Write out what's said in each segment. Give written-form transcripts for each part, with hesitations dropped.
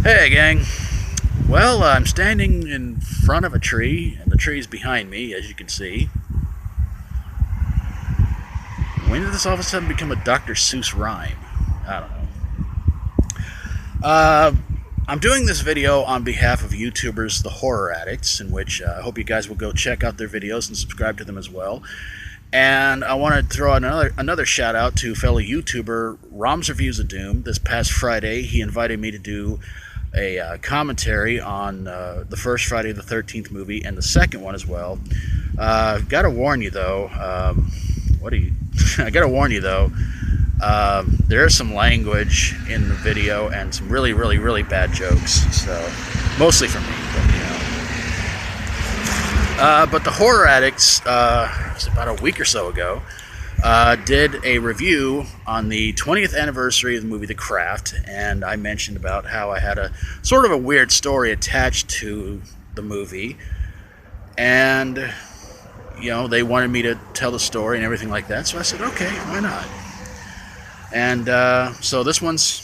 Hey, gang. Well, I'm standing in front of a tree, and the tree's behind me, as you can see. When did this all of a sudden become a Dr. Seuss rhyme? I don't know. Uh, I'm doing this video on behalf of YouTubers The Horror Addicts, in which I hope you guys will go check out their videos and subscribe to them as well. And I want to throw another shout out to fellow YouTuber Rom's Reviews of Doom. This past Friday, he invited me to do a commentary on the first Friday the 13th movie and the second one as well. Gotta warn you though, I gotta warn you though, there is some language in the video and some really bad jokes, so mostly for me, but the Horror Addicts, about a week or so ago, did a review on the 20th anniversary of the movie The Craft, and I mentioned about how I had a sort of a weird story attached to the movie, and they wanted me to tell the story and everything like that, so I said, okay, why not? And so this one's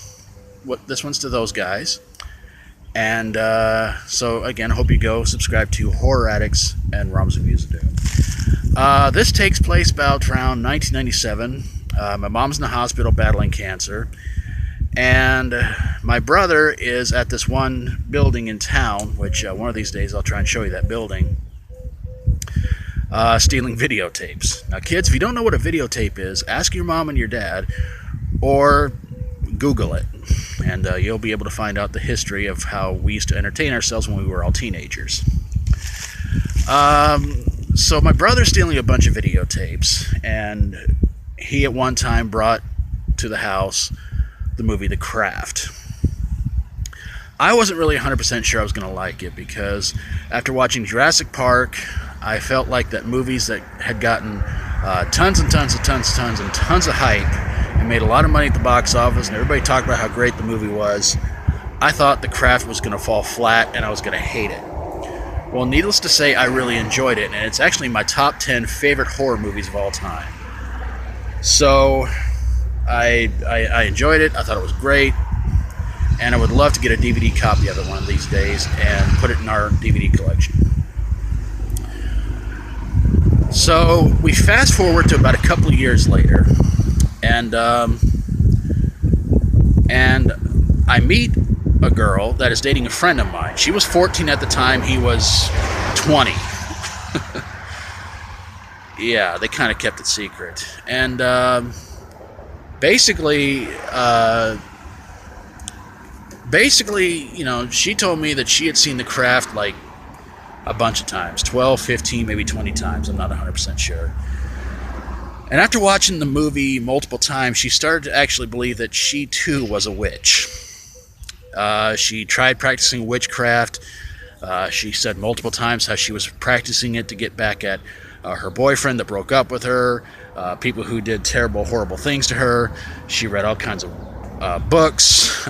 to those guys. And so again, I hope you go subscribe to Horror Addicts and Rom's Reviews of Doom. This takes place about around 1997. My mom's in the hospital battling cancer, and my brother is at this one building in town, which one of these days I'll try and show you that building, stealing videotapes. Now kids, if you don't know what a videotape is, ask your mom and your dad, or Google it, and you'll be able to find out the history of how we used to entertain ourselves when we were all teenagers. So my brother's stealing a bunch of videotapes, and he at one time brought to the house the movie The Craft. I wasn't really 100% sure I was going to like it, because after watching Jurassic Park, I felt like that movies that had gotten tons of hype and made a lot of money at the box office, and everybody talked about how great the movie was, I thought The Craft was going to fall flat and I was going to hate it. Well, needless to say, I really enjoyed it, and it's actually my top 10 favorite horror movies of all time. So I enjoyed it. I thought it was great, and I would love to get a DVD copy of it one of these days and put it in our DVD collection. So we fast forward to about a couple of years later, and I meet a girl that is dating a friend of mine. She was 14 at the time. He was 20. Yeah, they kind of kept it secret. And basically, she told me that she had seen The Craft like a bunch of times, 12, 15, maybe 20 times. I'm not 100% sure. And after watching the movie multiple times, she started to actually believe that she too was a witch. She tried practicing witchcraft. She said multiple times how she was practicing it to get back at her boyfriend that broke up with her, people who did terrible, horrible things to her. She read all kinds of books,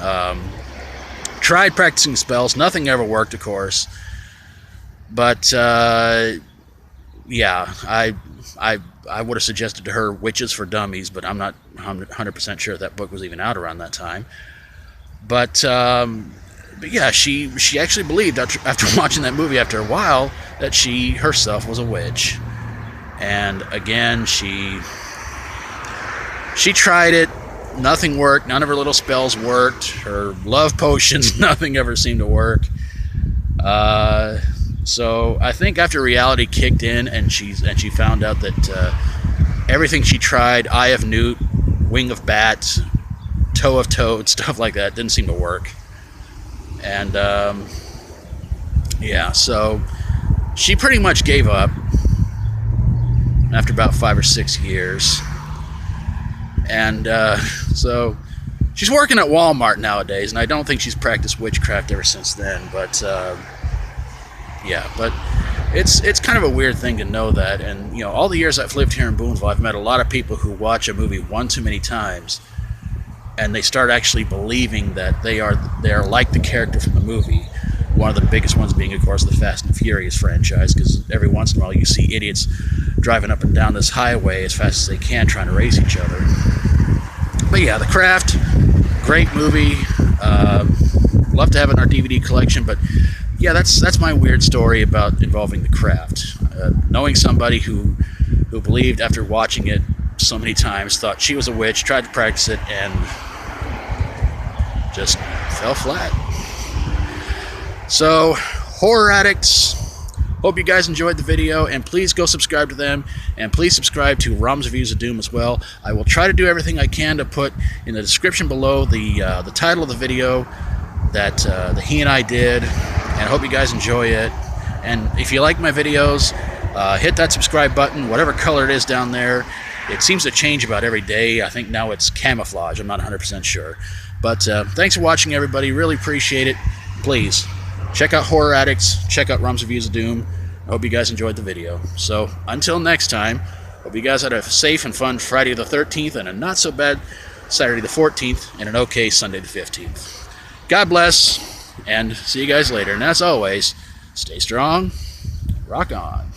tried practicing spells. Nothing ever worked, of course. But yeah, I would have suggested to her Witches for Dummies, but I'm not 100% sure that book was even out around that time. But yeah, she actually believed after watching that movie after a while that she herself was a witch. And again, she tried it. Nothing worked. None of her little spells worked. Her love potions, nothing ever seemed to work. So I think after reality kicked in and she found out that everything she tried, eye of newt, wing of bat, toe of toad, stuff like that, didn't seem to work. And yeah, so she pretty much gave up after about 5 or 6 years. And so she's working at Walmart nowadays, and I don't think she's practiced witchcraft ever since then. But yeah, but it's kind of a weird thing to know that. And all the years I've lived here in Boonville, I've met a lot of people who watch a movie one too many times, and they start actually believing that they are like the character from the movie. One of the biggest ones being, of course, the Fast and Furious franchise, because every once in a while you see idiots driving up and down this highway as fast as they can trying to race each other. But yeah, The Craft, great movie. Love to to have it in our DVD collection. But yeah, that's my weird story about involving The Craft. Knowing somebody who believed, after watching it so many times, thought she was a witch, tried to practice it, and just fell flat. So, Horror Addicts, hope you guys enjoyed the video, and please go subscribe to them, and please subscribe to Rom's Reviews of Doom as well. I will try to do everything I can to put in the description below the title of the video that he and I did, and I hope you guys enjoy it. And if you like my videos, hit that subscribe button, whatever color it is down there. It seems to change about every day. I think now it's camouflage. I'm not 100% sure. But thanks for watching, everybody. Really appreciate it. Please, check out Horror Addicts. Check out Rom's Reviews of Doom. I hope you guys enjoyed the video. So, until next time, hope you guys had a safe and fun Friday the 13th and a not-so-bad Saturday the 14th and an okay Sunday the 15th. God bless, and see you guys later. And as always, stay strong, rock on.